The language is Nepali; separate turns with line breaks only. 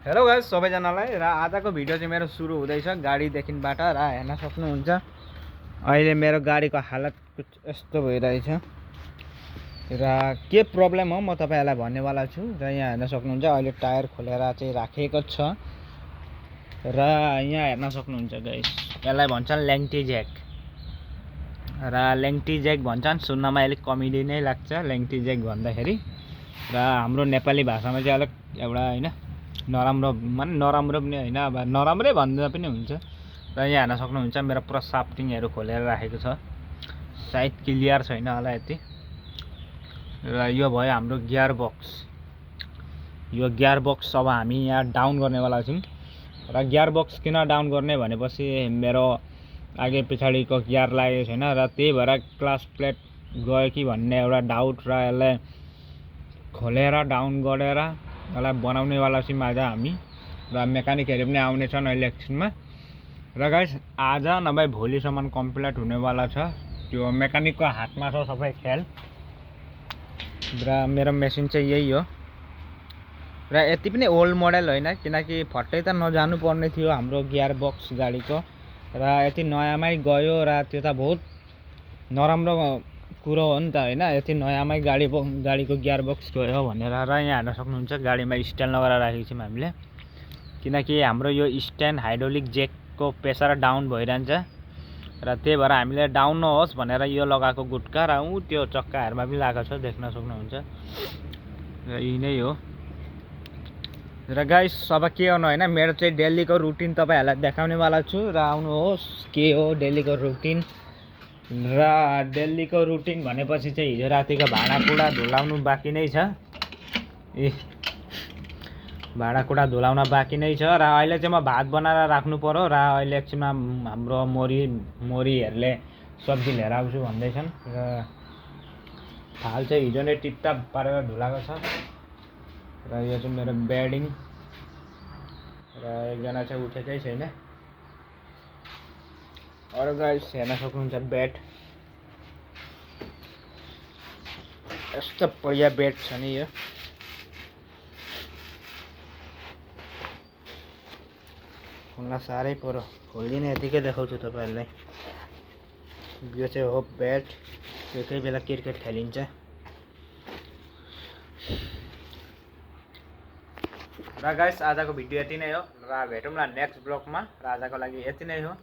हेलो गाइस सबैजनालाई र आजको भिडियो चाहिँ मेरो सुरु हुँदैछ गाडीदेखिबाट र हेर्न सक्नुहुन्छ अहिले मेरो गाडीको हालत कुछ यस्तो भइरहेछ र के प्रब्लम हो म तपाईहरुलाई भन्नेवाला छु र यहाँ हेर्न सक्नुहुन्छ अहिले टायर खोलेर चाहिँ राखेको छ र यहाँ हेर्न सक्नुहुन्छ गाइस यसलाई भन्छन् ल्याङ्टी ज्याक र ल्याङ्टी ज्याक भन्छन् सुन्नमा अलिक कमेडी नै लाग्छ ल्याङ्टी ज्याक भन्दाखेरि र हाम्रो नेपाली भाषामा चाहिँ अलिक एउटा हैन नराम्रो नराम्रो पनि हैन अब नराम्रै भन्दा पनि हुन्छ र यहाँ हेर्न सक्नुहुन्छ मेरो पुरा साफ्टिङहरु खोलेर राखेको छ सायद क्लियर छैन होला यति र यो भयो हाम्रो गियर बक्स यो गियर बक्स अब हामी यहाँ डाउन गर्नेवाला छौं र गियर बक्स किन डाउन गर्ने भनेपछि मेरो आगे पछाडीको गियर लागेको छैन र त्यही भएर क्लच प्लेट गयो कि भन्ने एउटा डाउट र यसलाई खोलेर डाउन गरेर यसलाई बनाउने वाला छौं आज हामी र मेकानिकहरु पनि आउने छन् अहिले एकछिनमा र गाइस आज नभए भोलिसम्म कम्प्लिट हुनेवाला छ त्यो मेकानिकको हातमा छ सबै खेल र मेरो मेसिन चाहिँ यही हो र यति पनि ओल्ड मोडल हैन किनकि फट्टै त नजानु पर्ने थियो हाम्रो गियर बक्स गाडीको र यति नयाँमै गयो र त्यो त बहुत नराम्रो कुरो हो नि त हैन यति नयाँमै गाडीको गियर बक्स गयो भनेर र यहाँ हेर्न सक्नुहुन्छ गाडीमा स्ट्यान्ड लगाएर राखेको छौं हामीले किनकि हाम्रो यो स्ट्यान्ड हाइड्रोलिक जेकको प्रेसर डाउन भइरहन्छ र त्यही भएर हामीले डाउन नहोस् भनेर यो लगाएको गुटका र त्यो चक्काहरुमा पनि लागेको छ देख्न सक्नुहुन्छ र यही नै हो र गाइस अब के गर्नु हैन मेरो चाहिँ डेलीको रुटिन तपाईहरुलाई देखाउने वाला छु र आउनुहोस् के हो डेलीको रुटिन र डेलीको रुटिन भनेपछि चाहिँ हिजो रातिको भाँडाकुडा धुलाउनु बाँकी नै छ भाँडाकुडा धुलाउन बाँकी नै छ र अहिले चाहिँ म भात बनाएर राख्नु पर्यो र अहिले एकछिनमा हाम्रो मोरीहरुले सब्जी लिएर आउँछु भन्दैछन् र थाल चाहिँ हिजो नै टिपटाप पारेर धुलाएको छ र यो चाहिँ मेरो बेडिङ र एकजना चाहिँ उठेकै छैन अरु गाइस हेर्न सक्नुहुन्छ बेड यस्तो बढिया बेड छ नि यो खोल्न साह्रै पर्यो खोल्दिनँ यतिकै देखाउँछु तपाईहरुलाई यो चाहिँ हो बेड एकै बेला क्रिकेट खेलिन्छ र गाइस आजको भिडियो यति नै हो र भेटौँला नेक्स्ट ब्लगमा र आजको लागि यति नै हो।